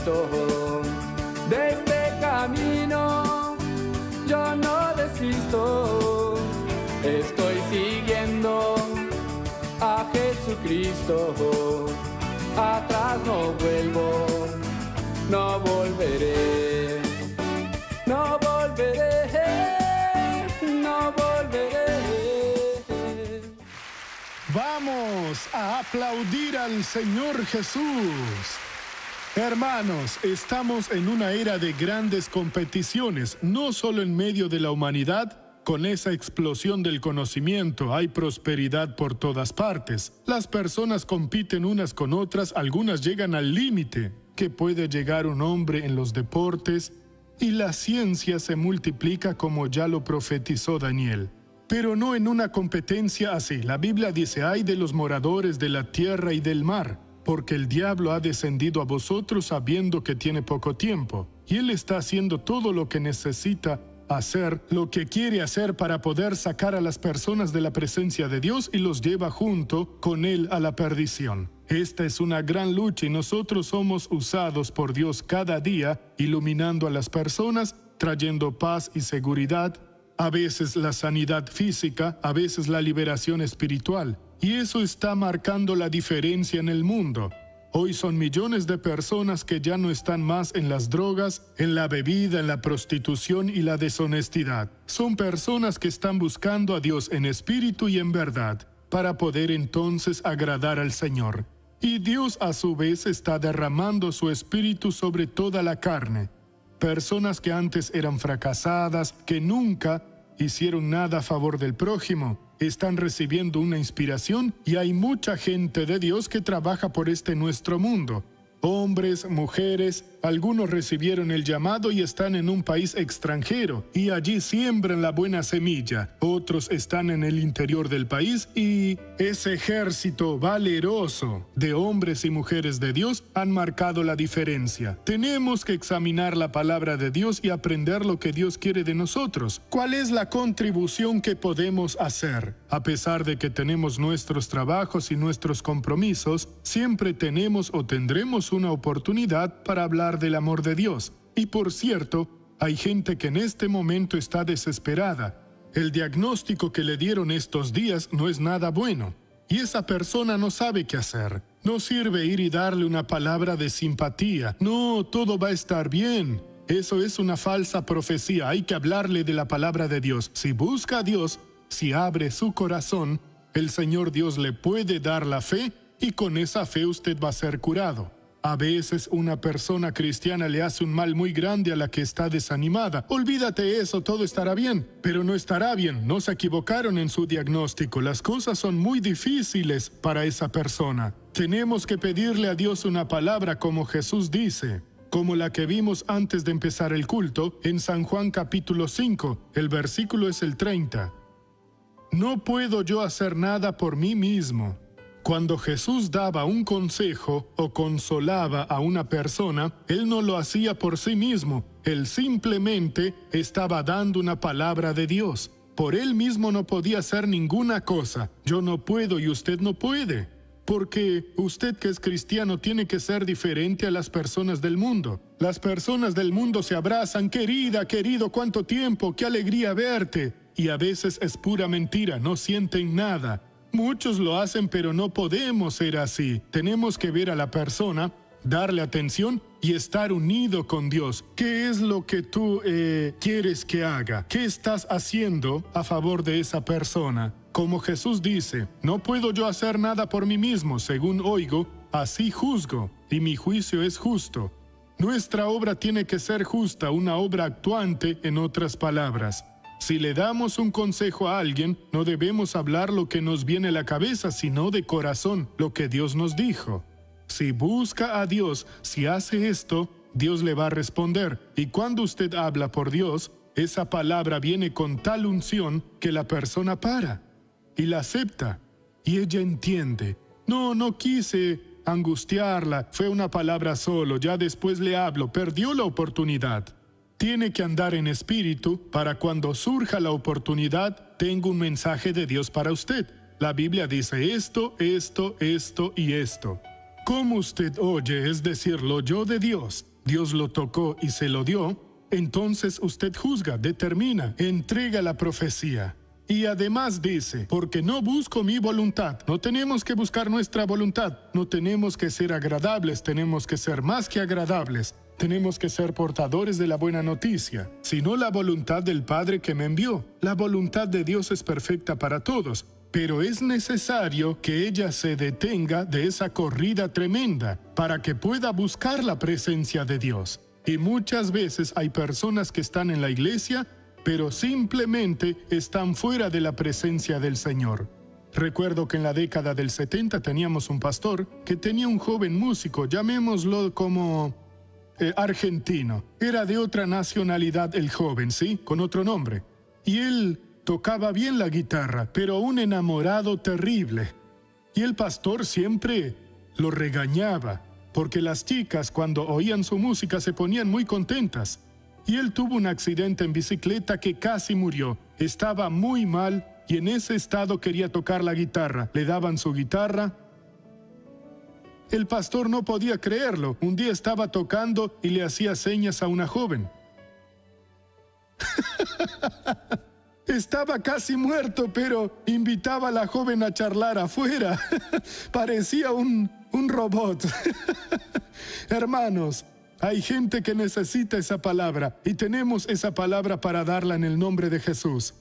Cristo. De este camino yo no desisto, estoy siguiendo a Jesucristo. Atrás no vuelvo, no volveré, no volveré, no volveré. Vamos a aplaudir al Señor Jesús. Hermanos, estamos en una era de grandes competiciones, no solo en medio de la humanidad. Con esa explosión del conocimiento hay prosperidad por todas partes. Las personas compiten unas con otras, algunas llegan al límite que puede llegar un hombre en los deportes, y la ciencia se multiplica como ya lo profetizó Daniel. Pero no en una competencia así. La Biblia dice: ay de los moradores de la tierra y del mar, porque el diablo ha descendido a vosotros sabiendo que tiene poco tiempo, y él está haciendo todo lo que necesita hacer, lo que quiere hacer para poder sacar a las personas de la presencia de Dios y los lleva junto con él a la perdición. Esta es una gran lucha y nosotros somos usados por Dios cada día, iluminando a las personas, trayendo paz y seguridad, a veces la sanidad física, a veces la liberación espiritual. Y eso está marcando la diferencia en el mundo. Hoy son millones de personas que ya no están más en las drogas, en la bebida, en la prostitución y la deshonestidad. Son personas que están buscando a Dios en espíritu y en verdad, para poder entonces agradar al Señor. Y Dios a su vez está derramando su espíritu sobre toda la carne. Personas que antes eran fracasadas, que nunca hicieron nada a favor del prójimo, están recibiendo una inspiración, y hay mucha gente de Dios que trabaja por este nuestro mundo. Hombres, mujeres, algunos recibieron el llamado y están en un país extranjero, y allí siembran la buena semilla. Otros están en el interior del país, y ese ejército valeroso de hombres y mujeres de Dios han marcado la diferencia. Tenemos que examinar la palabra de Dios y aprender lo que Dios quiere de nosotros. ¿Cuál es la contribución que podemos hacer? A pesar de que tenemos nuestros trabajos y nuestros compromisos, siempre tenemos o tendremos una oportunidad para hablar del amor de Dios. Y por cierto, hay gente que en este momento está desesperada. El diagnóstico que le dieron estos días no es nada bueno, y esa persona no sabe qué hacer. No sirve ir y darle una palabra de simpatía. No, todo va a estar bien. Eso es una falsa profecía. Hay que hablarle de la palabra de Dios. Si busca a Dios, si abre su corazón, el Señor Dios le puede dar la fe, y con esa fe usted va a ser curado. A veces una persona cristiana le hace un mal muy grande a la que está desanimada. Olvídate eso, todo estará bien. Pero no estará bien, no se equivocaron en su diagnóstico. Las cosas son muy difíciles para esa persona. Tenemos que pedirle a Dios una palabra como Jesús dice, como la que vimos antes de empezar el culto, en San Juan capítulo 5, el versículo es el 30. No puedo yo hacer nada por mí mismo. Cuando Jesús daba un consejo o consolaba a una persona, Él no lo hacía por sí mismo. Él simplemente estaba dando una palabra de Dios. Por Él mismo no podía hacer ninguna cosa. Yo no puedo y usted no puede. Porque usted que es cristiano tiene que ser diferente a las personas del mundo. Las personas del mundo se abrazan, querida, querido, ¿cuánto tiempo? ¡Qué alegría verte! Y a veces es pura mentira, no sienten nada. Muchos lo hacen, pero no podemos ser así. Tenemos que ver a la persona, darle atención y estar unido con Dios. ¿Qué es lo que tú quieres que haga? ¿Qué estás haciendo a favor de esa persona? Como Jesús dice, no puedo yo hacer nada por mí mismo, según oigo, así juzgo, y mi juicio es justo. Nuestra obra tiene que ser justa, una obra actuante, en otras palabras. Si le damos un consejo a alguien, no debemos hablar lo que nos viene a la cabeza, sino de corazón, lo que Dios nos dijo. Si busca a Dios, si hace esto, Dios le va a responder. Y cuando usted habla por Dios, esa palabra viene con tal unción que la persona para y la acepta. Y ella entiende. No quise angustiarla, fue una palabra solo, ya después le hablo, perdió la oportunidad. Tiene que andar en espíritu para cuando surja la oportunidad, tengo un mensaje de Dios para usted. La Biblia dice esto, esto, esto y esto. Como usted oye, es decir, lo oyó de Dios. Dios lo tocó y se lo dio, entonces usted juzga, determina, entrega la profecía. Y además dice, porque no busco mi voluntad. No tenemos que buscar nuestra voluntad. No tenemos que ser agradables, tenemos que ser más que agradables. Tenemos que ser portadores de la buena noticia, sino la voluntad del Padre que me envió. La voluntad de Dios es perfecta para todos, pero es necesario que ella se detenga de esa corrida tremenda para que pueda buscar la presencia de Dios. Y muchas veces hay personas que están en la iglesia, pero simplemente están fuera de la presencia del Señor. Recuerdo que en la década del 70 teníamos un pastor que tenía un joven músico, llamémoslo como argentino. Era de otra nacionalidad el joven, ¿sí? Con otro nombre. Y él tocaba bien la guitarra, pero un enamorado terrible. Y el pastor siempre lo regañaba, porque las chicas cuando oían su música se ponían muy contentas. Y él tuvo un accidente en bicicleta que casi murió. Estaba muy mal y en ese estado quería tocar la guitarra. Le daban su guitarra. El pastor no podía creerlo. Un día estaba tocando y le hacía señas a una joven. Estaba casi muerto, pero invitaba a la joven a charlar afuera. Parecía un robot. Hermanos, hay gente que necesita esa palabra y tenemos esa palabra para darla en el nombre de Jesús.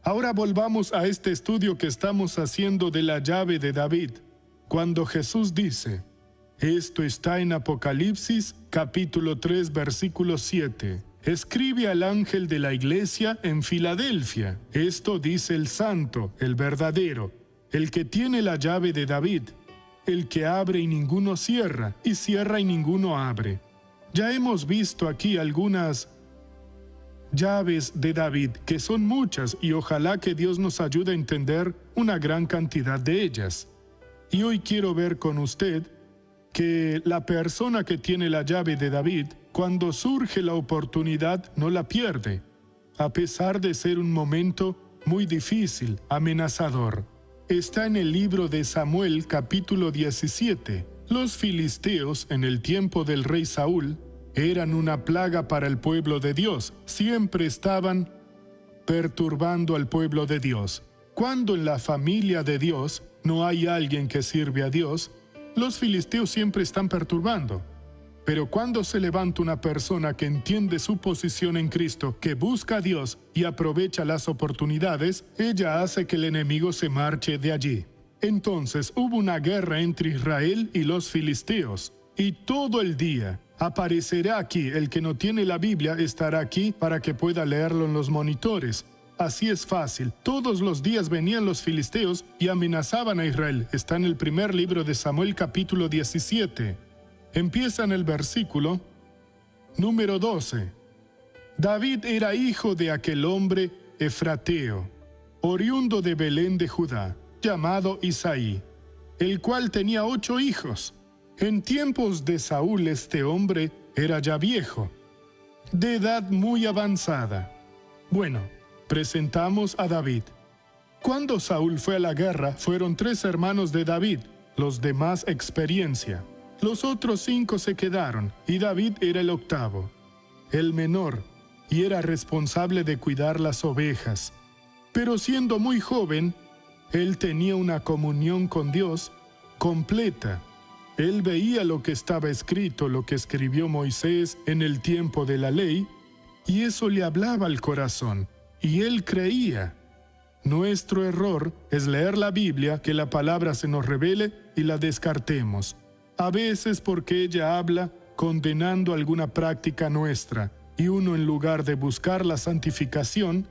Ahora volvamos a este estudio que estamos haciendo de la llave de David. Cuando Jesús dice, esto está en Apocalipsis capítulo 3 versículo 7. Escribe al ángel de la iglesia en Filadelfia. Esto dice el santo, el verdadero, el que tiene la llave de David, el que abre y ninguno cierra, y cierra y ninguno abre. Ya hemos visto aquí algunas llaves de David, que son muchas, y ojalá que Dios nos ayude a entender una gran cantidad de ellas. Y hoy quiero ver con usted que la persona que tiene la llave de David, cuando surge la oportunidad, no la pierde, a pesar de ser un momento muy difícil, amenazador. Está en el libro de Samuel, capítulo 17. Los filisteos, en el tiempo del rey Saúl, eran una plaga para el pueblo de Dios. Siempre estaban perturbando al pueblo de Dios. Cuando en la familia de Dios no hay alguien que sirve a Dios, los filisteos siempre están perturbando. Pero cuando se levanta una persona que entiende su posición en Cristo, que busca a Dios y aprovecha las oportunidades, ella hace que el enemigo se marche de allí. Entonces hubo una guerra entre Israel y los filisteos, y todo el día aparecerá aquí. El que no tiene la Biblia estará aquí para que pueda leerlo en los monitores. Así es fácil. Todos los días venían los filisteos y amenazaban a Israel. Está en el primer libro de Samuel, capítulo 17. Empieza en el versículo número 12. David era hijo de aquel hombre efrateo, oriundo de Belén de Judá, llamado Isaí, el cual tenía 8 hijos. En tiempos de Saúl este hombre era ya viejo, de edad muy avanzada. Bueno, presentamos a David. Cuando Saúl fue a la guerra, fueron 3 hermanos de David, los de más experiencia. Los otros 5 se quedaron, y David era el octavo, el menor, y era responsable de cuidar las ovejas. Pero siendo muy joven, él tenía una comunión con Dios completa. Él veía lo que estaba escrito, lo que escribió Moisés en el tiempo de la ley, y eso le hablaba al corazón, y él creía. Nuestro error es leer la Biblia, que la palabra se nos revele y la descartemos. A veces porque ella habla condenando alguna práctica nuestra, y uno en lugar de buscar la santificación,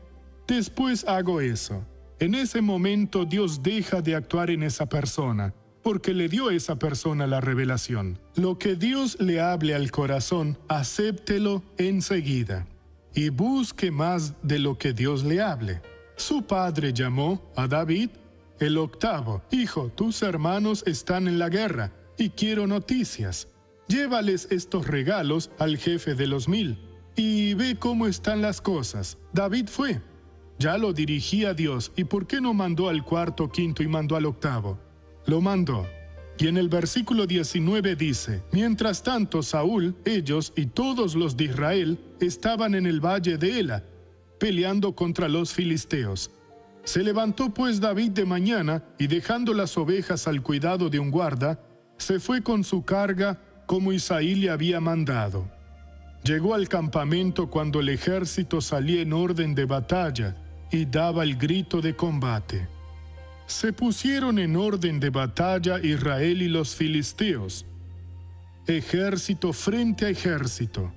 después hago eso. En ese momento Dios deja de actuar en esa persona, porque le dio a esa persona la revelación. Lo que Dios le hable al corazón, acéptelo enseguida, y busque más de lo que Dios le hable. Su padre llamó a David el octavo. Hijo, tus hermanos están en la guerra, y quiero noticias. Llévales estos regalos al jefe de los 1000, y ve cómo están las cosas. David fue. Ya lo dirigía a Dios, ¿y por qué no mandó al cuarto, quinto y mandó al octavo? Lo mandó. Y en el versículo 19 dice: mientras tanto Saúl, ellos y todos los de Israel estaban en el valle de Ela, peleando contra los filisteos. Se levantó pues David de mañana, y dejando las ovejas al cuidado de un guarda, se fue con su carga como Isaí le había mandado. Llegó al campamento cuando el ejército salía en orden de batalla y daba el grito de combate. Se pusieron en orden de batalla Israel y los filisteos, ejército frente a ejército.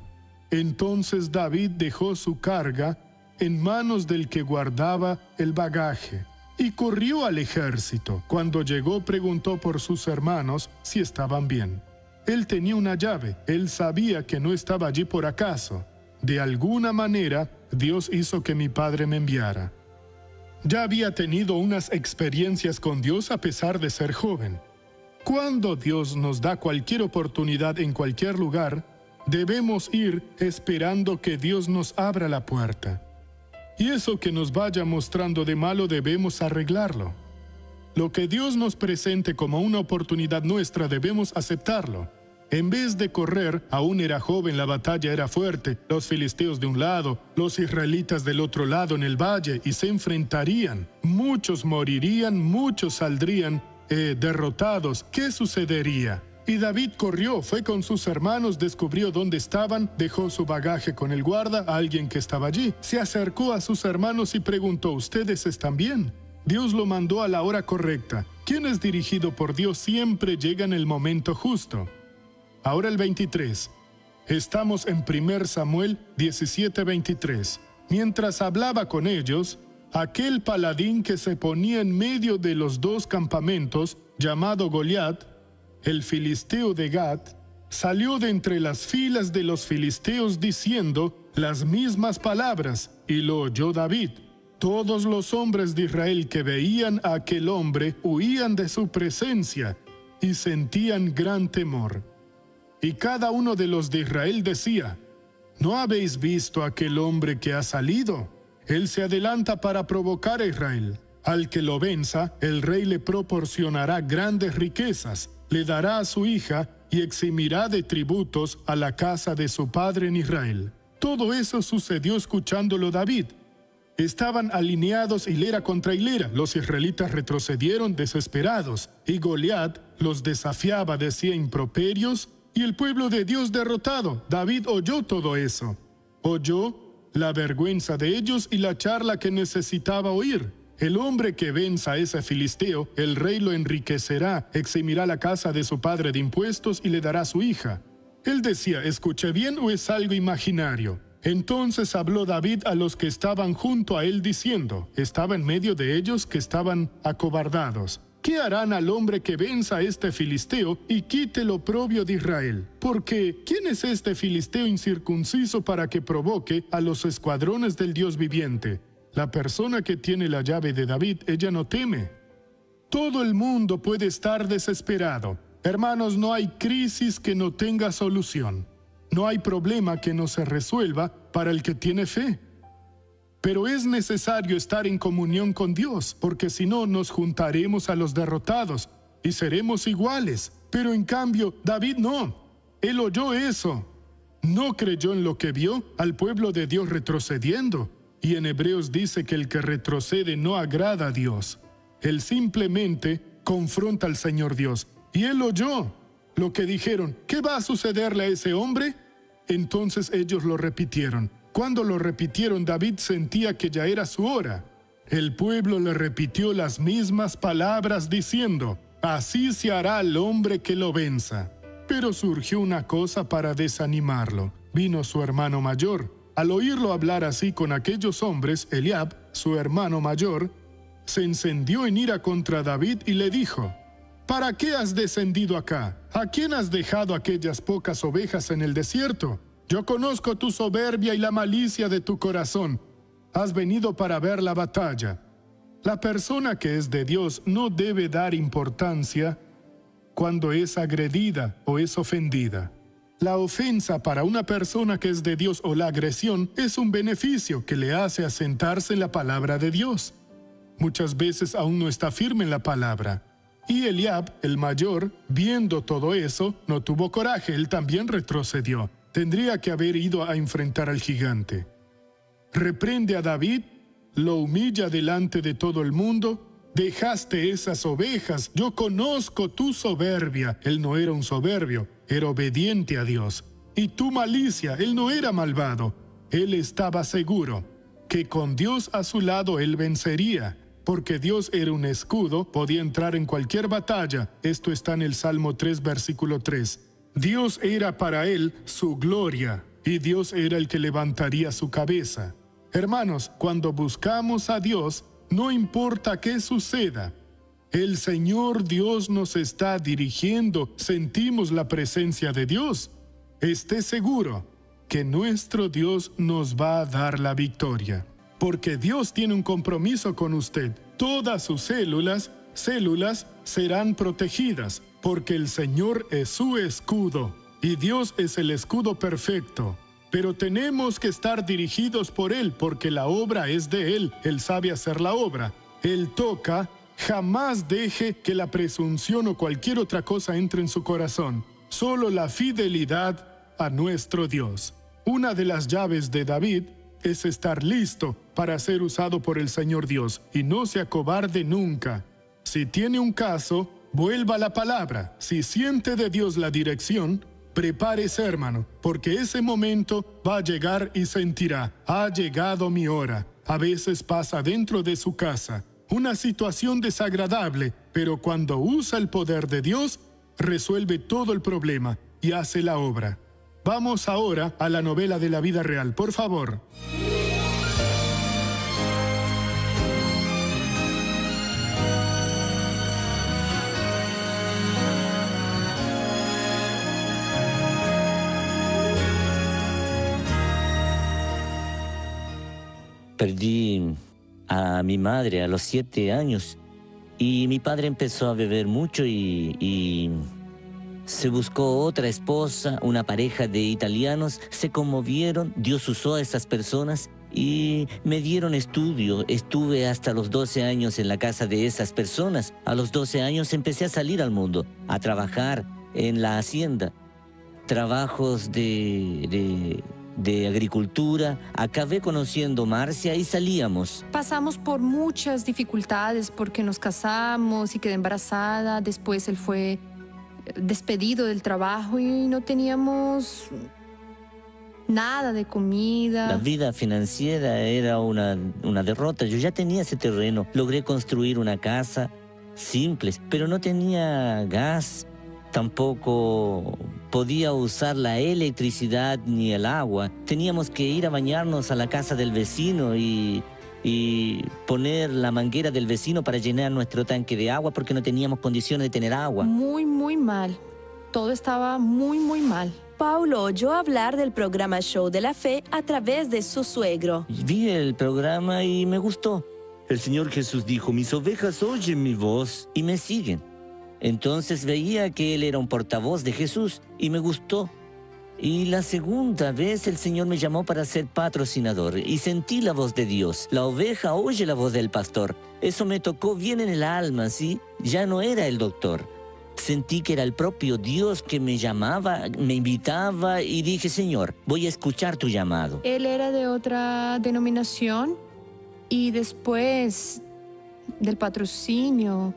Entonces David dejó su carga en manos del que guardaba el bagaje y corrió al ejército. Cuando llegó, preguntó por sus hermanos si estaban bien. Él tenía una llave, él sabía que no estaba allí por acaso. De alguna manera, Dios hizo que mi padre me enviara. Ya había tenido unas experiencias con Dios a pesar de ser joven. Cuando Dios nos da cualquier oportunidad en cualquier lugar, debemos ir esperando que Dios nos abra la puerta. Y eso que nos vaya mostrando de malo debemos arreglarlo. Lo que Dios nos presente como una oportunidad nuestra debemos aceptarlo. En vez de correr, aún era joven, la batalla era fuerte, los filisteos de un lado, los israelitas del otro lado en el valle, y se enfrentarían. Muchos morirían, muchos saldrían derrotados. ¿Qué sucedería? Y David corrió, fue con sus hermanos, descubrió dónde estaban, dejó su bagaje con el guarda, a alguien que estaba allí. Se acercó a sus hermanos y preguntó: ¿ustedes están bien? Dios lo mandó a la hora correcta. Quien es dirigido por Dios siempre llega en el momento justo. Ahora el 23. Estamos en 1 Samuel 17:23. Mientras hablaba con ellos, aquel paladín que se ponía en medio de los dos campamentos, llamado Goliat, el filisteo de Gat, salió de entre las filas de los filisteos diciendo las mismas palabras, y lo oyó David. Todos los hombres de Israel que veían a aquel hombre huían de su presencia y sentían gran temor. Y cada uno de los de Israel decía: ¿no habéis visto a aquel hombre que ha salido? Él se adelanta para provocar a Israel. Al que lo venza, el rey le proporcionará grandes riquezas, le dará a su hija y eximirá de tributos a la casa de su padre en Israel. Todo eso sucedió escuchándolo David. Estaban alineados hilera contra hilera. Los israelitas retrocedieron desesperados, y Goliat los desafiaba, decía improperios, y el pueblo de Dios derrotado. David oyó todo eso. Oyó la vergüenza de ellos y la charla que necesitaba oír. El hombre que venza a ese filisteo, el rey lo enriquecerá, eximirá la casa de su padre de impuestos y le dará a su hija. Él decía: ¿escuché bien o es algo imaginario? Entonces habló David a los que estaban junto a él diciendo, estaba en medio de ellos que estaban acobardados: ¿qué harán al hombre que venza a este filisteo y quite el oprobio de Israel? Porque ¿quién es este filisteo incircunciso para que provoque a los escuadrones del Dios viviente? La persona que tiene la llave de David, ella no teme. Todo el mundo puede estar desesperado. Hermanos, no hay crisis que no tenga solución. No hay problema que no se resuelva para el que tiene fe. Pero es necesario estar en comunión con Dios, porque si no nos juntaremos a los derrotados y seremos iguales. Pero en cambio, David no. Él oyó eso. No creyó en lo que vio, al pueblo de Dios retrocediendo. Y en Hebreos dice que el que retrocede no agrada a Dios. Él simplemente confronta al Señor Dios. Y él oyó lo que dijeron. ¿Qué va a sucederle a ese hombre? Entonces ellos lo repitieron. Cuando lo repitieron, David sentía que ya era su hora. El pueblo le repitió las mismas palabras diciendo: así se hará al hombre que lo venza. Pero surgió una cosa para desanimarlo. Vino su hermano mayor. Al oírlo hablar así con aquellos hombres, Eliab, su hermano mayor, se encendió en ira contra David y le dijo: ¿para qué has descendido acá? ¿A quién has dejado aquellas pocas ovejas en el desierto? Yo conozco tu soberbia y la malicia de tu corazón. Has venido para ver la batalla. La persona que es de Dios no debe dar importancia cuando es agredida o es ofendida. La ofensa para una persona que es de Dios o la agresión es un beneficio que le hace asentarse en la palabra de Dios. Muchas veces aún no está firme en la palabra. Y Eliab, el mayor, viendo todo eso, no tuvo coraje, él también retrocedió. Tendría que haber ido a enfrentar al gigante. Reprende a David, lo humilla delante de todo el mundo. Dejaste esas ovejas, yo conozco tu soberbia. Él no era un soberbio, era obediente a Dios. Y tu malicia, él no era malvado. Él estaba seguro que con Dios a su lado él vencería. Porque Dios era un escudo, podía entrar en cualquier batalla. Esto está en el Salmo 3, versículo 3. Dios era para él su gloria, y Dios era el que levantaría su cabeza. Hermanos, cuando buscamos a Dios, no importa qué suceda, el Señor Dios nos está dirigiendo, sentimos la presencia de Dios. Esté seguro que nuestro Dios nos va a dar la victoria. Porque Dios tiene un compromiso con usted. Todas sus células serán protegidas, porque el Señor es su escudo, y Dios es el escudo perfecto. Pero tenemos que estar dirigidos por Él, porque la obra es de Él. Él sabe hacer la obra. Él toca. Jamás deje que la presunción o cualquier otra cosa entre en su corazón. Solo la fidelidad a nuestro Dios. Una de las llaves de David es estar listo para ser usado por el Señor Dios, y no se acobarde nunca. Si tiene un caso, vuelva a la palabra. Si siente de Dios la dirección, prepárese, hermano, porque ese momento va a llegar y sentirá, ha llegado mi hora. A veces pasa dentro de su casa, una situación desagradable, pero cuando usa el poder de Dios, resuelve todo el problema y hace la obra. Vamos ahora a la novela de la vida real, por favor. Perdí a mi madre a los 7 años y mi padre empezó a beber mucho y se buscó otra esposa, una pareja de italianos, se conmovieron, Dios usó a esas personas y me dieron estudio. Estuve hasta los 12 años en la casa de esas personas. A los 12 años empecé a salir al mundo, a trabajar en la hacienda, trabajos de agricultura. Acabé conociendo Marcia y salíamos. Pasamos por muchas dificultades porque nos casamos y quedé embarazada. Después él fue despedido del trabajo y no teníamos nada de comida. La vida financiera era una derrota. Yo ya tenía ese terreno. Logré construir una casa simple, pero no tenía gas. Tampoco podía usar la electricidad ni el agua. Teníamos que ir a bañarnos a la casa del vecino y poner la manguera del vecino para llenar nuestro tanque de agua porque no teníamos condiciones de tener agua. Muy, muy mal. Todo estaba muy, muy mal. Paulo oyó hablar del programa Show de la Fe a través de su suegro. Vi el programa y me gustó. El Señor Jesús dijo, mis ovejas oyen mi voz y me siguen. Entonces veía que él era un portavoz de Jesús y me gustó. Y la segunda vez el Señor me llamó para ser patrocinador y sentí la voz de Dios. La oveja oye la voz del pastor. Eso me tocó bien en el alma, ¿sí? Ya no era el doctor. Sentí que era el propio Dios que me llamaba, me invitaba y dije, Señor, voy a escuchar tu llamado. Él era de otra denominación y después del patrocinio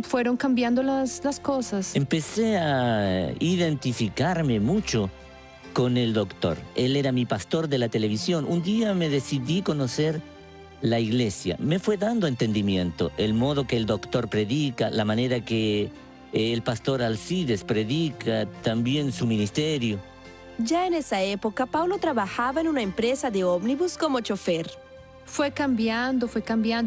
fueron cambiando las cosas. Empecé a identificarme mucho con el doctor. Él era mi pastor de la televisión. Un día me decidí conocer la iglesia. Me fue dando entendimiento, el modo que el doctor predica, la manera que el pastor Alcides predica, también su ministerio. Ya en esa época, Paulo trabajaba en una empresa de ómnibus como chofer. Fue cambiando,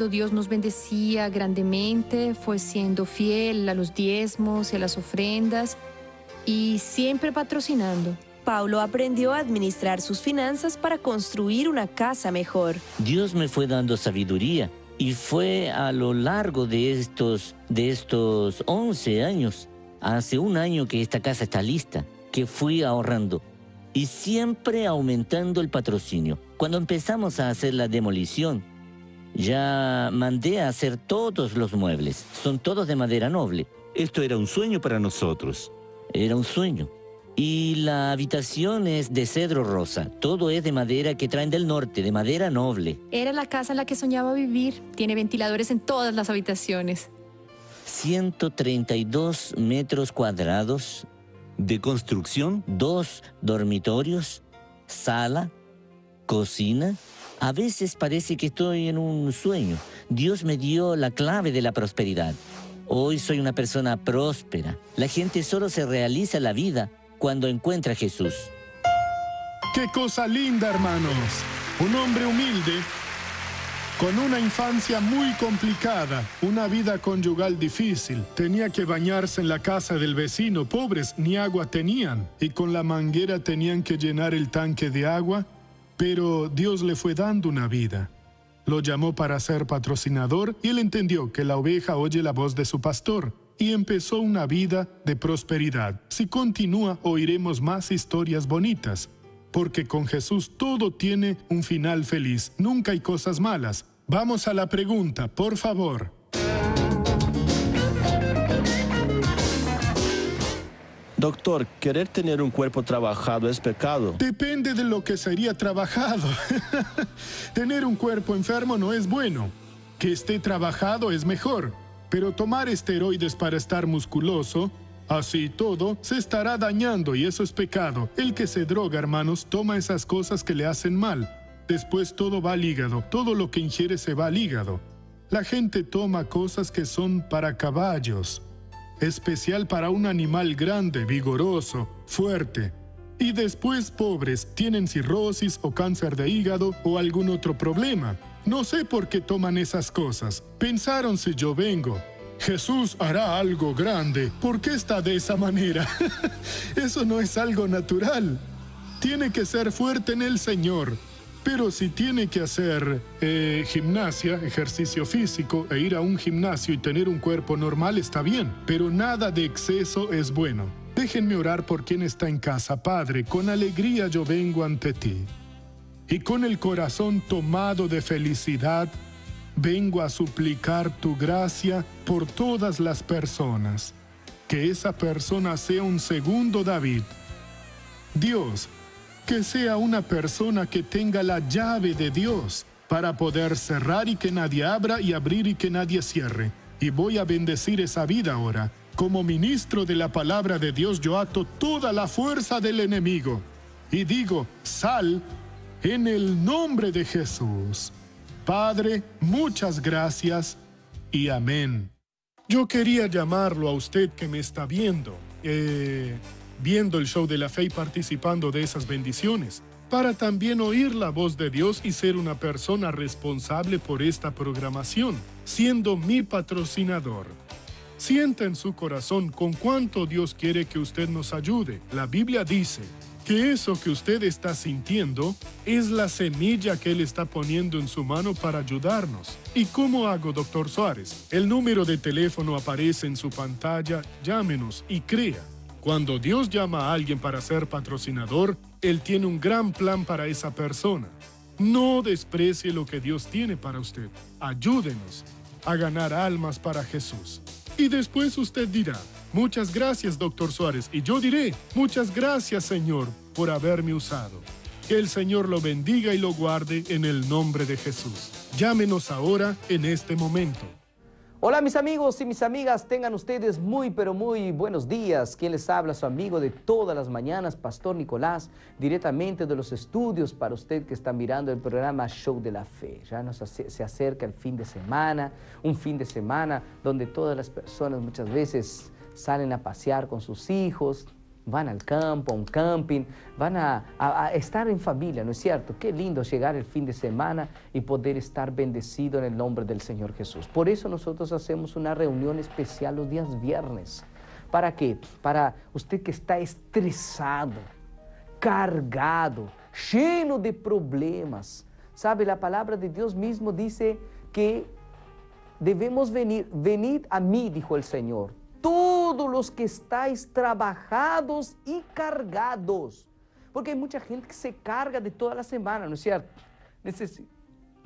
Dios nos bendecía grandemente, fue siendo fiel a los diezmos y a las ofrendas y siempre patrocinando. Paulo aprendió a administrar sus finanzas para construir una casa mejor. Dios me fue dando sabiduría y fue a lo largo de estos 11 años, hace un año que esta casa está lista, que fui ahorrando. Y siempre aumentando el patrocinio. Cuando empezamos a hacer la demolición, ya mandé a hacer todos los muebles. Son todos de madera noble. Esto era un sueño para nosotros. Era un sueño. Y la habitación es de cedro rosa. Todo es de madera que traen del norte, de madera noble. Era la casa en la que soñaba vivir. Tiene ventiladores en todas las habitaciones. 132 metros cuadrados, ¿De construcción? 2 dormitorios, sala, cocina. A veces parece que estoy en un sueño. Dios me dio la clave de la prosperidad. Hoy soy una persona próspera. La gente solo se realiza la vida cuando encuentra a Jesús. ¡Qué cosa linda, hermanos! Un hombre humilde, con una infancia muy complicada, una vida conyugal difícil. Tenía que bañarse en la casa del vecino. Pobres, ni agua tenían. Y con la manguera tenían que llenar el tanque de agua. Pero Dios le fue dando una vida. Lo llamó para ser patrocinador y él entendió que la oveja oye la voz de su pastor. Y empezó una vida de prosperidad. Si continúa, oiremos más historias bonitas. Porque con Jesús todo tiene un final feliz. Nunca hay cosas malas. Vamos a la pregunta, por favor. Doctor, ¿querer tener un cuerpo trabajado es pecado? Depende de lo que sería trabajado. Tener un cuerpo enfermo no es bueno. Que esté trabajado es mejor. Pero tomar esteroides para estar musculoso, así todo, se estará dañando y eso es pecado. El que se droga, hermanos, toma esas cosas que le hacen mal. Después todo va al hígado. Todo lo que ingiere se va al hígado. La gente toma cosas que son para caballos. Especial para un animal grande, vigoroso, fuerte. Y después, pobres, tienen cirrosis o cáncer de hígado o algún otro problema. No sé por qué toman esas cosas. Pensaron si yo vengo. Jesús hará algo grande. ¿Por qué está de esa manera? Eso no es algo natural. Tiene que ser fuerte en el Señor. Pero si tiene que hacer gimnasia, ejercicio físico, e ir a un gimnasio y tener un cuerpo normal, está bien. Pero nada de exceso es bueno. Déjenme orar por quien está en casa. Padre, con alegría yo vengo ante ti. Y con el corazón tomado de felicidad, vengo a suplicar tu gracia por todas las personas. Que esa persona sea un segundo David. Dios, que sea una persona que tenga la llave de Dios para poder cerrar y que nadie abra y abrir y que nadie cierre. Y voy a bendecir esa vida ahora. Como ministro de la palabra de Dios, yo ato toda la fuerza del enemigo. Y digo, sal en el nombre de Jesús. Padre, muchas gracias y amén. Yo quería llamarlo a usted que me está viendo, viendo el show de la fe y participando de esas bendiciones, para también oír la voz de Dios y ser una persona responsable por esta programación, siendo mi patrocinador. Sienta en su corazón con cuánto Dios quiere que usted nos ayude. La Biblia dice que eso que usted está sintiendo es la semilla que Él está poniendo en su mano para ayudarnos. ¿Y cómo hago, Dr. Suárez? El número de teléfono aparece en su pantalla. Llámenos y crea. Cuando Dios llama a alguien para ser patrocinador, Él tiene un gran plan para esa persona. No desprecie lo que Dios tiene para usted. Ayúdenos a ganar almas para Jesús. Y después usted dirá, muchas gracias, Dr. Suárez. Y yo diré, muchas gracias, Señor, por haberme usado. Que el Señor lo bendiga y lo guarde en el nombre de Jesús. Llámenos ahora en este momento. Hola mis amigos y mis amigas, tengan ustedes muy pero muy buenos días. Quien les habla, su amigo de todas las mañanas, Pastor Nicolás, directamente de los estudios para usted que está mirando el programa Show de la Fe. Ya se acerca el fin de semana, un fin de semana donde todas las personas muchas veces salen a pasear con sus hijos, van al campo, a un camping, van a estar en familia, ¿no es cierto? Qué lindo llegar el fin de semana y poder estar bendecido en el nombre del Señor Jesús. Por eso nosotros hacemos una reunión especial los días viernes. ¿Para qué? Para usted que está estresado, cargado, lleno de problemas. ¿Sabe? La palabra de Dios mismo dice que debemos venid a mí, dijo el Señor, todos los que estáis trabajados y cargados. Porque hay mucha gente que se carga de toda la semana, ¿no es cierto?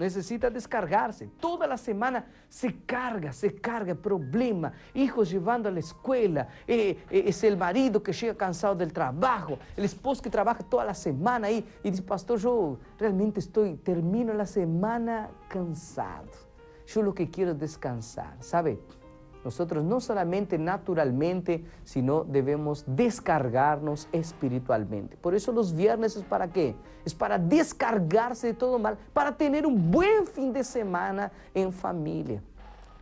necesita descargarse. Toda la semana se carga, problema. Hijos llevando a la escuela, es el marido que llega cansado del trabajo, el esposo que trabaja toda la semana ahí y dice, pastor, yo realmente termino la semana cansado. Yo lo que quiero es descansar, ¿sabe? Nosotros no solamente naturalmente, sino debemos descargarnos espiritualmente. Por eso los viernes es para qué? Es para descargarse de todo mal, para tener un buen fin de semana en familia.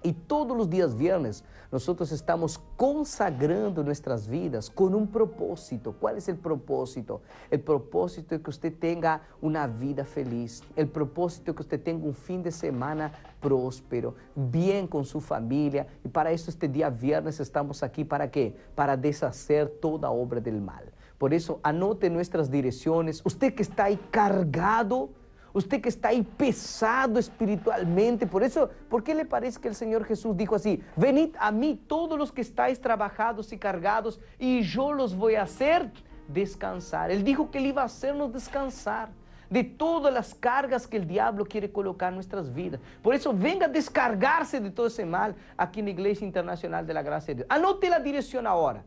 Y todos los días viernes nosotros estamos consagrando nuestras vidas con un propósito. ¿Cuál es el propósito? El propósito es que usted tenga una vida feliz. El propósito es que usted tenga un fin de semana próspero, bien con su familia. Y para eso este día viernes estamos aquí. ¿Para qué? Para deshacer toda obra del mal. Por eso anote nuestras direcciones. Usted que está ahí cargado, usted que está ahí pesado espiritualmente, ¿por qué le parece que el Señor Jesús dijo así? Venid a mí todos los que estáis trabajados y cargados y yo los voy a hacer descansar. Él dijo que Él iba a hacernos descansar de todas las cargas que el diablo quiere colocar en nuestras vidas. Por eso venga a descargarse de todo ese mal aquí en la Iglesia Internacional de la Gracia de Dios. Anote la dirección ahora.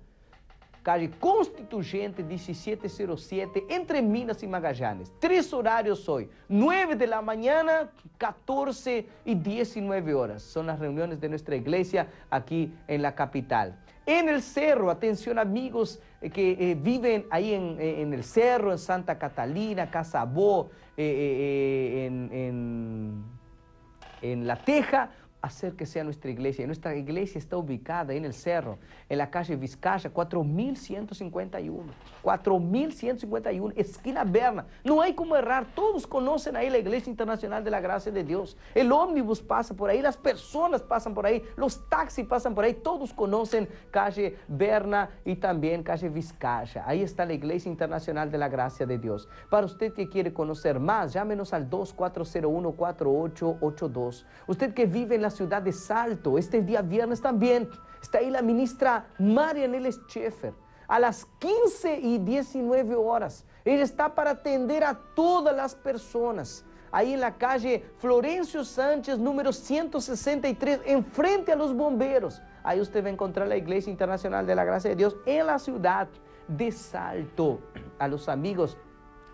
Calle Constituyente 1707, entre Minas y Magallanes. 3 horarios hoy, 9 de la mañana, 14 y 19 horas. Son las reuniones de nuestra iglesia aquí en la capital. En el cerro, atención amigos que viven ahí en el cerro, en Santa Catalina, Casabó, en La Teja, acérquese a nuestra iglesia. Nuestra iglesia está ubicada en el cerro, en la calle Vizcaya, 4151. 4151, esquina Berna. No hay como errar. Todos conocen ahí la Iglesia Internacional de la Gracia de Dios. El ómnibus pasa por ahí, las personas pasan por ahí, los taxis pasan por ahí. Todos conocen calle Berna y también calle Vizcaya. Ahí está la Iglesia Internacional de la Gracia de Dios. Para usted que quiere conocer más, llámenos al 2401-4882. Usted que vive en la ciudad de Salto, este día viernes también está ahí la ministra Marianela Scheffer a las 15 y 19 horas. Ella está para atender a todas las personas. Ahí en la calle Florencio Sánchez, número 163, enfrente a los bomberos. Ahí usted va a encontrar la Iglesia Internacional de la Gracia de Dios en la ciudad de Salto. A los amigos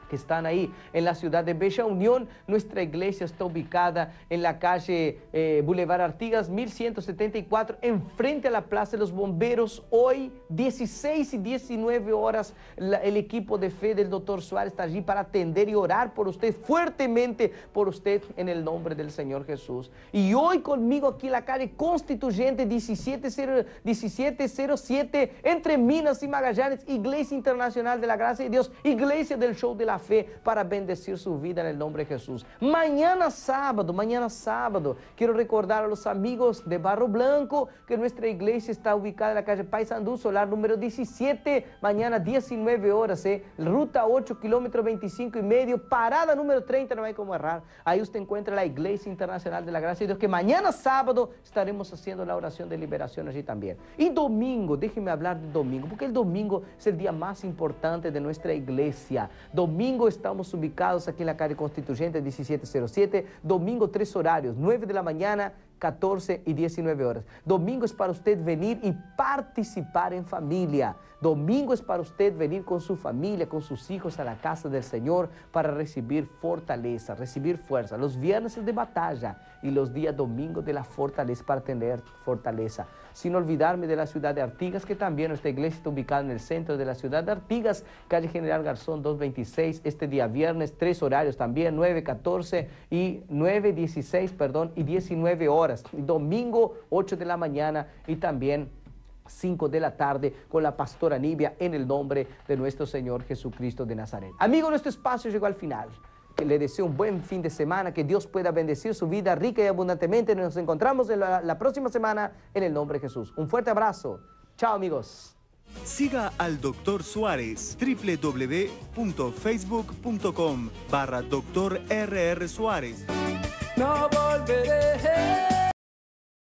que están ahí en la ciudad de Bella Unión, nuestra iglesia está ubicada en la calle Boulevard Artigas 1174, enfrente a la Plaza de los Bomberos. Hoy 16 y 19 horas el equipo de fe del doctor Suárez está allí para atender y orar por usted, fuertemente por usted, en el nombre del Señor Jesús. Y hoy conmigo aquí en la calle Constituyente 1707, entre Minas y Magallanes, Iglesia Internacional de la Gracia de Dios, Iglesia del Show de la Fe, para bendecir su vida en el nombre de Jesús. Mañana sábado, quiero recordar a los amigos de Barro Blanco que nuestra iglesia está ubicada en la calle Paysandú, Solar número 17, mañana 19 horas, ruta 8, kilómetro 25 y medio, parada número 30, no hay como errar. Ahí usted encuentra la Iglesia Internacional de la Gracia de Dios, que mañana sábado estaremos haciendo la oración de liberación allí también. Y domingo, déjeme hablar de domingo, porque el domingo es el día más importante de nuestra iglesia. Domingo estamos ubicados aquí en la calle Constituyente 1707, domingo 3 horarios, 9 de la mañana, 14 y 19 horas. Domingo es para usted venir y participar en familia. Domingo es para usted venir con su familia, con sus hijos a la casa del Señor para recibir fortaleza, recibir fuerza. Los viernes es de batalla y los días domingos de la fortaleza, para tener fortaleza. Sin olvidarme de la ciudad de Artigas, que también nuestra iglesia está ubicada en el centro de la ciudad de Artigas, calle General Garzón 226, este día viernes, 3 horarios también, 9, 14 y 9, 16, perdón, y 19 horas. Y domingo 8 de la mañana y también 5 de la tarde con la pastora Nibia, en el nombre de nuestro Señor Jesucristo de Nazaret. Amigo, nuestro espacio llegó al final. Que le deseo un buen fin de semana, que Dios pueda bendecir su vida rica y abundantemente. Nos encontramos la próxima semana en el nombre de Jesús. Un fuerte abrazo. Chao, amigos. Siga al Dr. Suárez, www.facebook.com/Dr. R.R. Suárez. No volveré.